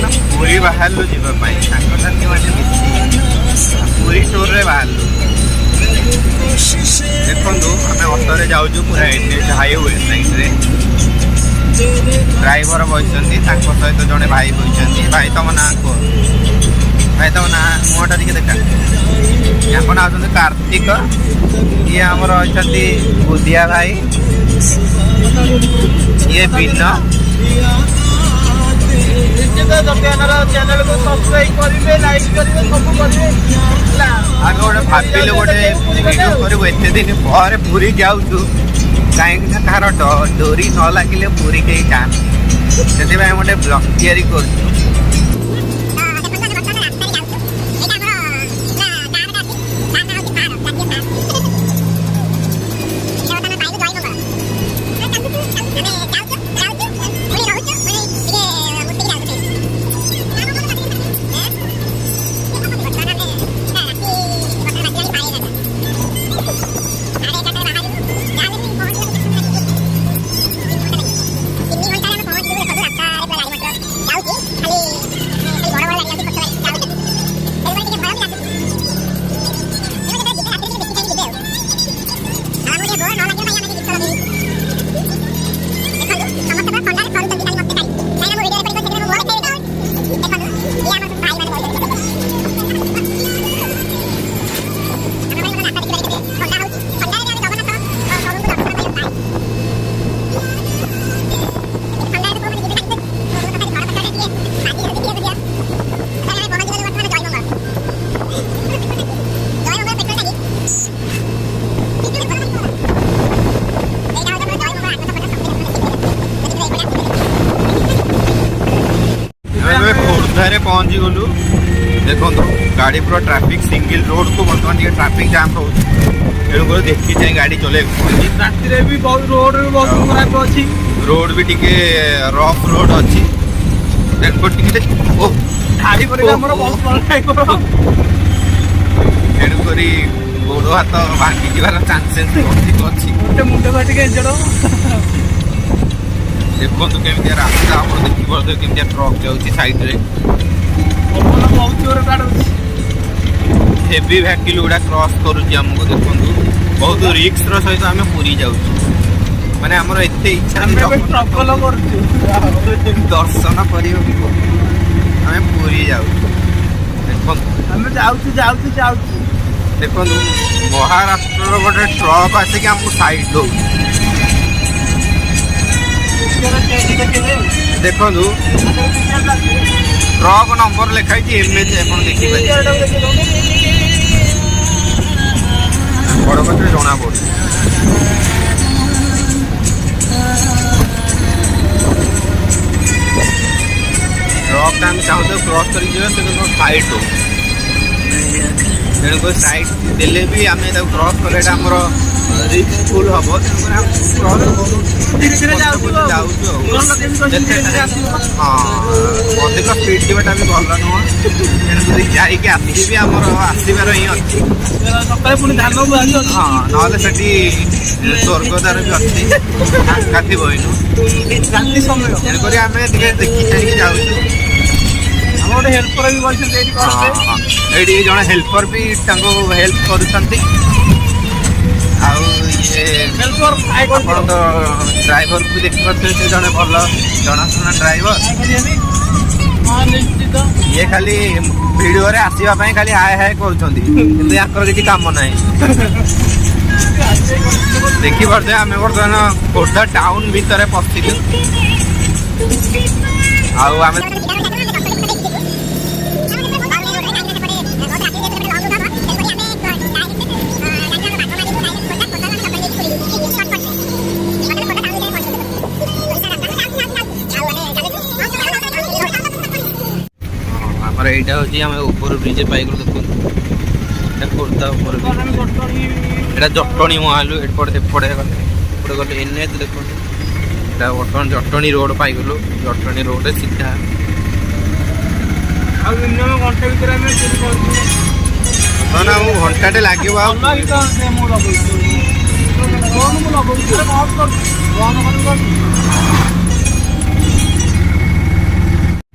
ବର୍ତ୍ତମାନ ପୁରୀ ବାହାରିଲୁ ଯିବା ପାଇଁ ସାଙ୍ଗସାଥି ମାନେ ମିଶି ପୁରୀ ଟୁର୍ରେ ବାହାରିଲୁ। ଦେଖନ୍ତୁ ଆମେ ଅଟୋରେ ଯାଉଛୁ ପୁରା NH ହାଇୱେ ସାଇଡ୍ରେ। ଡ୍ରାଇଭର ବସିଛନ୍ତି, ତାଙ୍କ ସହିତ ଜଣେ ଭାଇ ବସିଛନ୍ତି। ଭାଇ ତମ ନାଁ କୁହ? ଭାଇ ତମ ନାଁ ମୁହଁଟା ଟିକେ ଦେଖା। ୟାଙ୍କ ନାଁ ହେଉଛନ୍ତି କାର୍ତ୍ତିକ, ଇଏ ଆମର ଅଛନ୍ତି ବୁଧିଆ ଭାଇ, ଇଏ ବିନ। ଚ୍ୟାନେଲକୁ ସବସ୍କ୍ରାଇବ କରିବେ, ଲାଇକ୍ କରିବେ, ସବୁ କରିବେ। ଆଗ ଗୋଟେ ଭାବିଲୁ ଗୋଟେ ଭିଡ଼ିଓ କରିବୁ, ଏତେ ଦିନ ପରେ ପୁରୀ ଯାଉଛୁ, କାହିଁକି ନା କାହାର ଡୋରି ନ ଲାଗିଲେ ପୁରୀ କେହି ଯାଆନ୍ତି। ସେଥିପାଇଁ ଗୋଟେ ବ୍ଲଗ ତିଆରି କରୁଛୁ। पहुँची गलु देखो गाड़ी पूरा ट्राफिक सिंगल रोड को बर्तमान ट्राफिक जाम रोचे तेणुक देखी चाहे गाड़ी चले राति भी बहुत रोड भी बहुत खराब अच्छी रोड भी टिके रफ रोड अच्छी देखो तेणुक गोड़ हाथ भांगी जार चान्सेस अधिक अच्छी मुंडे फाटिक देखो केमी रास्ता आप देखिए केमी ट्रक जाऊँगी साइड रे हेवी व्हीकल गुड़ा क्रॉस करुच्ची आमको देखो बहुत रिस्क सहित आम पुरी जाऊँ माने आमर एत इच्छा दर्शन कर पुरी जाऊ देखो महाराष्ट्र गोटे ट्रक आसिक आमको साइड दो देखो ट्रक नंबर लिखाई MH आप देखिए बड़ कथे जना पड़े ट्रक आम चाहूँ क्रॉस कर साइड हो तेणुक साइड देले भी आम क्रॉस कर रिस्कफुल हम अधिक स्पीड जीवाटा भी भल नुह तेणुक जाइए आसिक भी आमर आसबार ही अच्छी हाँ ना स्वर्गद्वार भी अच्छी काफी बहनु तेणुक आम देखी चाहिए जाऊँ गोटे हेल्पर भी ये जड़े हेल्पर भी हेल्प कर ड्राइवर को देखिए जड़े भल जनाशुना ड्राइवर ये खाली वीडियो रे आसवाई खाली हाय हाय कर किसी काम ना देखी पारे आम बर्तमान खोर्धा टाउन भितर पशिलु आम यहाँ हूँ आम ऊपर ब्रिज पाइक देखो खोर्धा ऊपर यहाँ जटणी मुहालु एपटे गले NH देखो बर्तमान जटणी रोड पाइगलु जटणी रोड सीधा घंटाटे लगे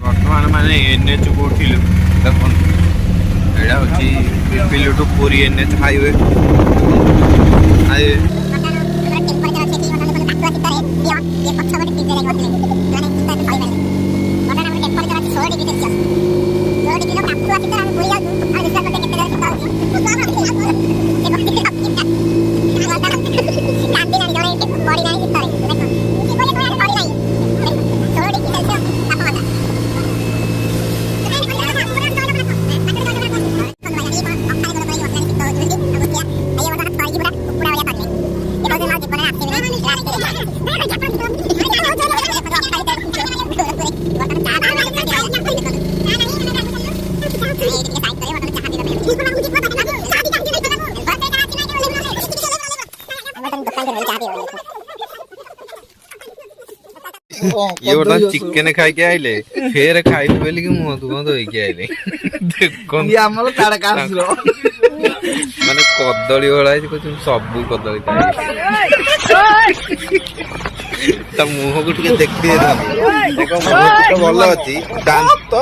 बर्तमान माने NH को उठिलु देखो एड़ा होची Pipili to Puri NH highway आए ये बता चिकन खाई के आइले फेर खाई बेली कि मुंह दुख धोई के आइले देखो ये हमरो ताड़ कासरो माने कदली वाला है कुछ सब कदली खाई त मुंह को टिके देखते देखो मुंह तो भलो अछि दांत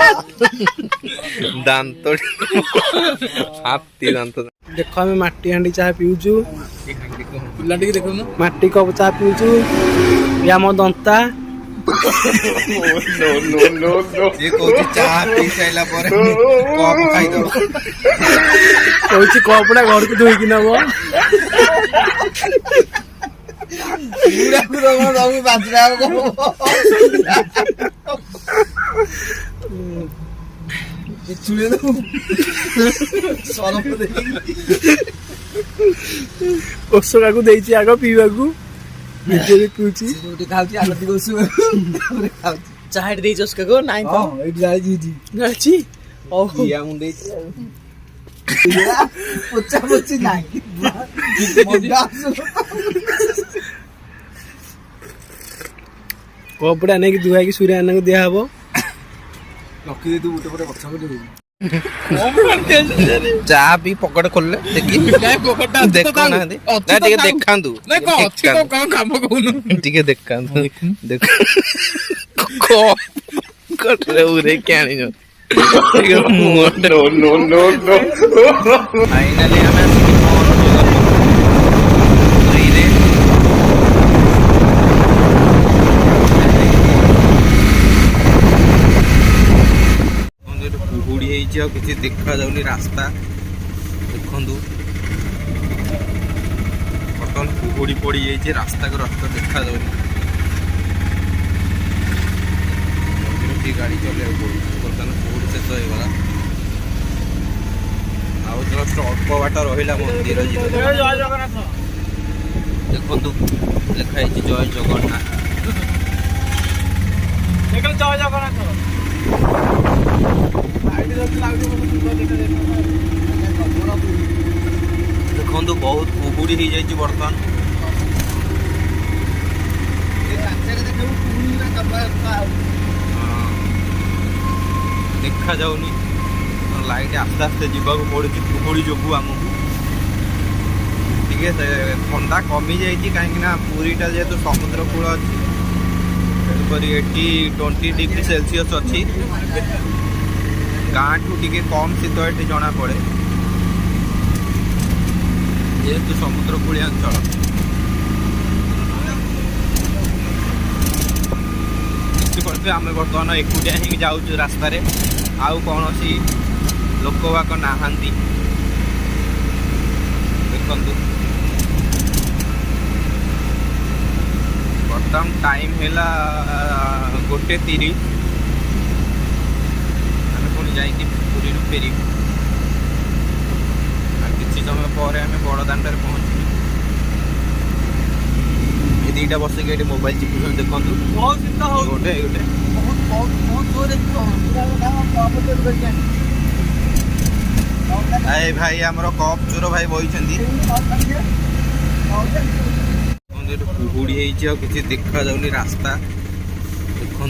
हाथी दांत देखो हमें माटी हांडी चाह पिउचु पिला टिके देखो ना माटी कप चाह पिउचु या मो दंता ये कोची चाह पी साइला पर कप खाई दो कोची कपड़ा घर को धोई कि नबो पूरा पूरा हम बाजरा को ये चुले दो सरफ दे ओसरा को देइची आगो पीवा को बिजली पूची रोटी खाउची आलो दिगोसु तारे खाउची चाहे देइछ उसका को नाइ तो ए जाई जी गाची ओ या मुंडे पोचा पोची नाइ मोडा कपड़ा नहीं कि दुआ की सूर्य आना को दिया हबो लकी दे तू उठे पड़े बच्चा को दे चाह भी पकड़ खोलले देखी देखो ना टिके देखांदु नहीं को अच्छी तो कौन काम कोनु टिके देखांदु देखो को कटरे उरे क्यानी जो नो फाइनली हमें किसी देखा जाऊनी रास्ता देखु बर्तमान कुहुड़ी पड़ जाइए रास्ता को रास्ता देखा जाऊनी मंदिर गाड़ी चले बर्तमान कुहुड़ी शेष होगा आस्ट अल्प बाट रहा मंदिर देखु लिखाई जय जगन्नाथ देखो बहुत कुहुड़ी हो जाए बर्तमान देखा जाऊनी लाइट आस्ते आस्ते जावाक पड़ू कुहुड़ी जो आमको टे ठंडा कमी जाइए कहीं पुरीटा जेहेतु समुद्र कूल अच्छी तेणुक 20 डिग्री सेल्सियस अच्छी गाँ ठू टे कम शीत ये जना पड़े जेहेतु समुद्र कूलिया अंचल देखिपे आम बर्तमान एकुटिया ही जाऊँ रास्तार आउ कौन सी लोक बाक नहांती देखु बर्तमान टाइम है 1:30 जाइए पुरी फेर किसी समय पर बड़ दाण्ड पहुँचू ये दीटा बस के मोबाइल चिपुन देखो गोटे गोटे भाई आमर कप चोर भाई बही कुहुड़ी किसी देखा जाऊनी रास्ता देखु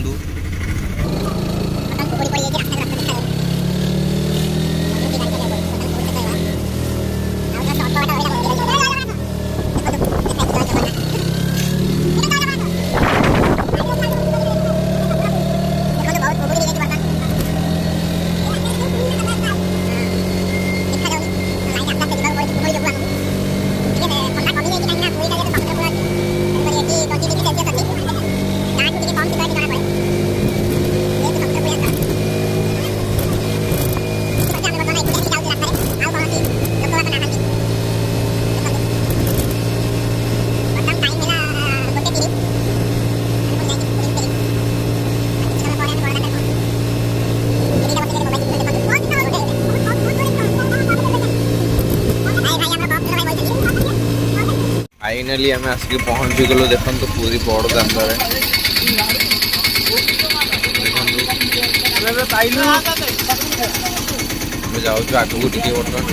फाइनाली आम आसिक पहुँची गलु देखो पूरी बड़ दाम जाऊँ आगू टे बर्तमान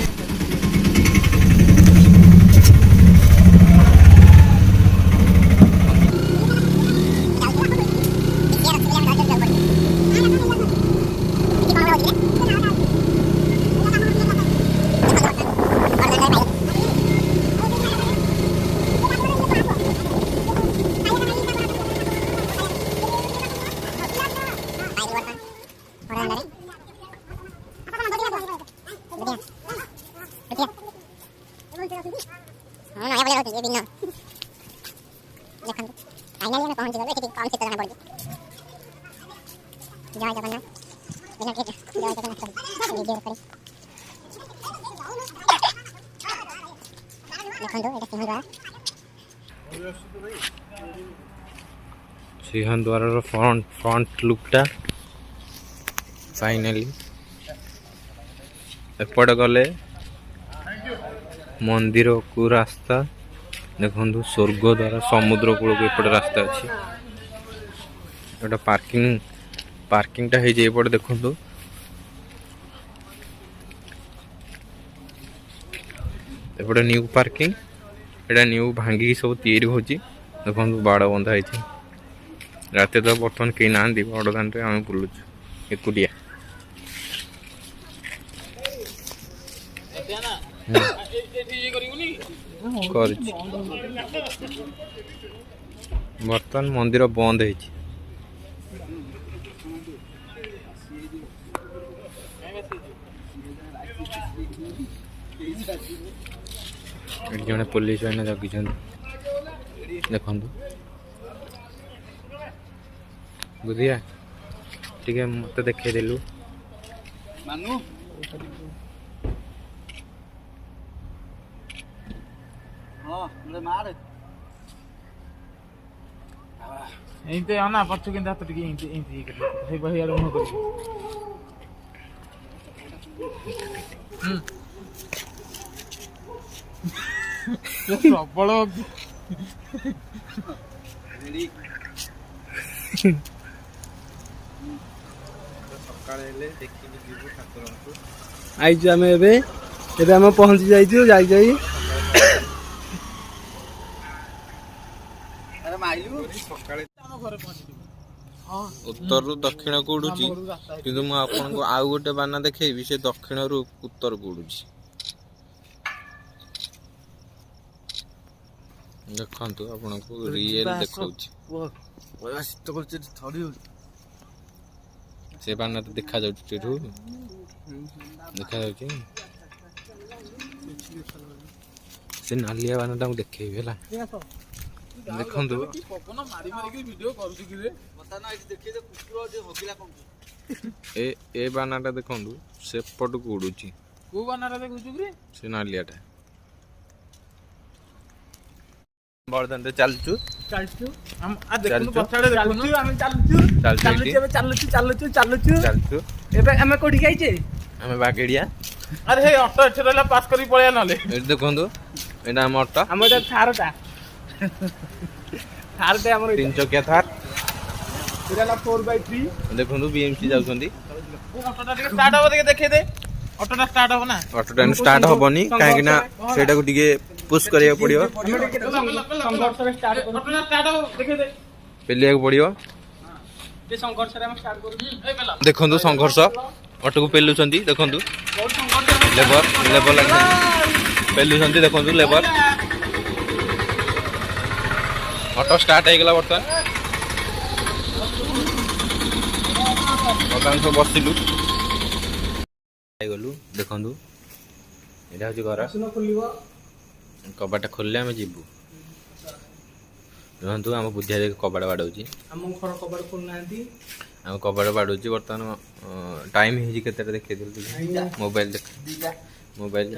सिंहद्वार फ्रंट लुकटा फाइनाली एपट गले मंदिर को रास्ता देखो स्वर्ग द्वारा समुद्र कूल को एपटे रास्ता अच्छी गोटे पार्किंग टा होपटे देखो एपटे न्यू पार्किंग एटा न्यू भांगी सब तैयारी होची देखो बाड़ बंधा है रात तो बर्तमान कहीं ना बड़दान आम बुलुचु एकुटिया बर्तमान मंदिर बंद है जड़े पुलिस मैंने जगी देखु बुझिया टे मत देखे देलु एंते आना पच्चू के हाथ टिके एंते एंते हे बहिया मुह कर प्रबल आई आम एबे पहुंची जाइए जाई उत्तर रु दक्षिण को उड़ुची किंतु मु आपन को आउ गोटे बाना देखेबी से दक्षिण रु उत्तर को उड़ुची देखंतु आपन को रियल देखाउची से बाना तो देखा जाउची तेरु देखा जाउची से नालिया बाना ता देखेबी हला देखंतु पपन मारी मारी के वीडियो करू कि रे पता ना एठी देखि जे कुकुर जे होगिला कोन ए बानाटा देखंतु से पट को उडुची को बानाटा देखुछु रे से नालियाटा बर्दन रे चलचु हम आ देखनु पछाडे देखनु हम चलचु एबे हमें कोठी गाइचे हमें बागेड़िया अरे हे ऑटो एठे रहला पास करी पळया नले ए देखंतु एटा हम ऑटो हमर थारटा थार दे हमर 3 चकिया थार इराला 4x3 देखंतु बीएमसी जाउछंदी ऑटोटा टिके स्टार्ट हो देखे दे ऑटोटा स्टार्ट हो ना ऑटोटा स्टार्ट होबनी काहे कि ना सेटा को टिके पुश करिया पड़ियो संघर्ष रे स्टार्ट ऑटोटा स्टार्ट हो देखे दे पेलिया को पड़ियो ए संघर्ष रे हम स्टार्ट करू ए पेला देखंतु संघर्ष ऑटो को पेलुछंदी देखंतु लेबर लगा पेलुछंदी देखंतु लेबर ऑटो स्टार्ट हो गला बर्तमान सब बसिलु गलु देखंतु एटा होची घर कबाटा खोलले आमे जीबू ରୁହନ୍ତୁ ଆମ ବୁଦ୍ଧିଆ ଦେଖି କବାଟ ବାଡ଼ଉଛି। ଆମ ଘର କବାଟ ଖୋଲୁନାହାନ୍ତି। ଆମ କବାଟ ବାଡ଼ଉଛି ବର୍ତ୍ତମାନ ଟାଇମ୍ ହେଇଛି କେତେଟା ଦେଖେଇଦେଲୁ ଟିକେ ମୋବାଇଲ ଦେଖ ମୋବାଇଲ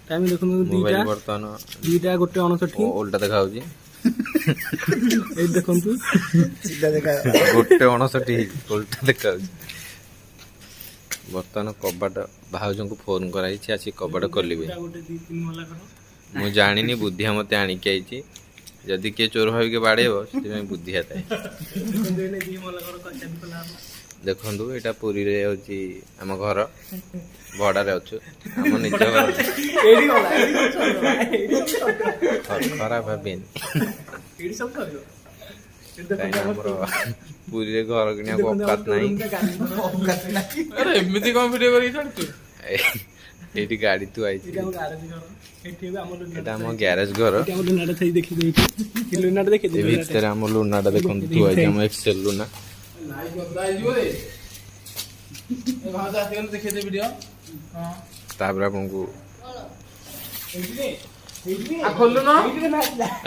ଟାଇମ୍ ଦେଖନ୍ତୁ ମୋବାଇଲ 2ଟା ବର୍ତ୍ତମାନ 2ଟା ଗୋଟେ 59 ଓଲଟା ଦେଖାଯାଉଛି। ଏଇ ଦେଖନ୍ତୁ ଗୋଟେ 59 ହେଇଛି ଓଲଟା ଦେଖାଯାଉଛି। ବର୍ତ୍ତମାନ କବାଟ ଭାଉଜଙ୍କୁ ଫୋନ୍ କରାଯାଇଛି ଆସି କବାଟ ଖୋଲିବେ। ଗୋଟେ 2-3 ମହଲା ଘର। ମୁଁ ଜାଣିନି ବୁଦ୍ଧିଆ ମତେ ଆଣିକି ଆଇଛି। ଯଦି କିଏ ଚୋର ଭାବିକି ବାଡ଼େଇବ ସେଥିପାଇଁ ବୁଦ୍ଧିଆ ଥାଏ। ଦେଖନ୍ତୁ ଏଇଟା ପୁରୀରେ ହେଉଛି ଆମ ଘର, ଭଡ଼ାରେ ଅଛୁ। ଆମ ନିଜ ଘର ଖରାପ ଭାବିନି କାହିଁକି ଆମର ପୁରୀରେ ଘର କିଣିବାକୁ ଅକାତ ନାହିଁ। ଏମିତି କଣ ଭିଡ଼ିଓ କରିକି ଛାଡ଼ୁଛୁ? ଏଇଠି ଗାଡ଼ି ତୁ ଆଇଛି। ଏଇଟା ଆମ ଗ୍ୟାରେଜ ଘର। ଏ ଭିତରେ ଆମ ଲୁନାଟା ଦେଖନ୍ତୁ ତୁ ଆଇଛି, ଆମ ଏକ୍ସେଲ ଲୁନା। ତାପରେ ଆପଣଙ୍କୁ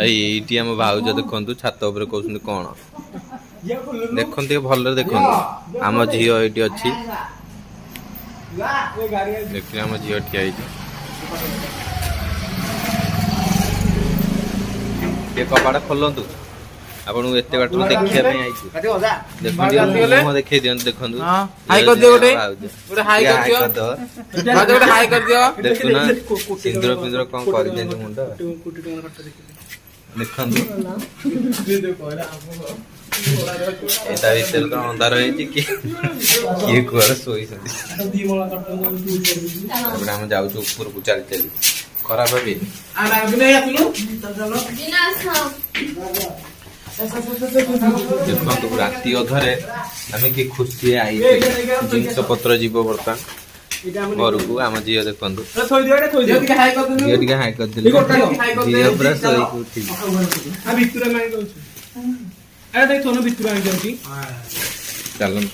ଏଇଠି ଆମ ଭାଉଜ ଦେଖନ୍ତୁ ଛାତ ଉପରେ କହୁଛନ୍ତି କଣ ଦେଖନ୍ତୁ ଟିକେ ଭଲରେ ଦେଖନ୍ତୁ। ଆମ ଝିଅ ଏଇଠି ଅଛି, ଦେଖିଲେ ଆମ ଝିଅ ଠିଆ ହେଇଛି। ଟିକେ କବାଟ ଖୋଲନ୍ତୁ, ଆପଣଙ୍କୁ ଏତେ ବାଟରୁ ଦେଖିବା ପାଇଁ ଆଇଛୁ। ଦେଖନ୍ତୁ ମୁହଁ ଦେଖେଇ ଦିଅନ୍ତୁ, ଦେଖନ୍ତୁ ଦେଖୁନା ସିନ୍ଦୁର ଫିନ୍ଦୁର କଣ କରିଦିଅନ୍ତୁ ମୁଣ୍ଡ ଦେଖନ୍ତୁ। ତା ଭିତରେ ତ ଅନ୍ଧାର ହେଇଛି, କିଏ କୁଆଡେ ଶୋଇଛନ୍ତି। ତାପରେ ଆମେ ଯାଉଛୁ ଉପରକୁ ଚାଲି ଚାଲି। ଖରାପ ଭାବି ଦେଖନ୍ତୁ ରାତି ଅଧରେ ଆମେ କି ଖୁସି ଆଇଛୁ। ଜିନିଷ ପତ୍ର ଯିବ ବର୍ତ୍ତମାନ ଘରକୁ। ଆମ ଝିଅ ଦେଖନ୍ତୁ, ଝିଅ ଟିକେ ହାଇ କରିଦେଲେ, ଝିଅ ପୁରା ଶୋଇକି ଉଠିଛି। ଚାଲନ୍ତୁ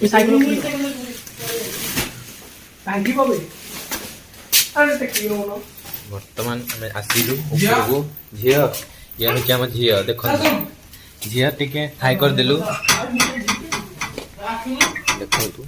ବର୍ତ୍ତମାନ ଆମେ ଆସିଲୁ ଉପରକୁ। ଝିଅ ଇଏ ହଉଛି ଆମ ଝିଅ, ଦେଖନ୍ତୁ ଝିଅ ଟିକେ ହାଇ କରିଦେଲୁ, ଦେଖନ୍ତୁ।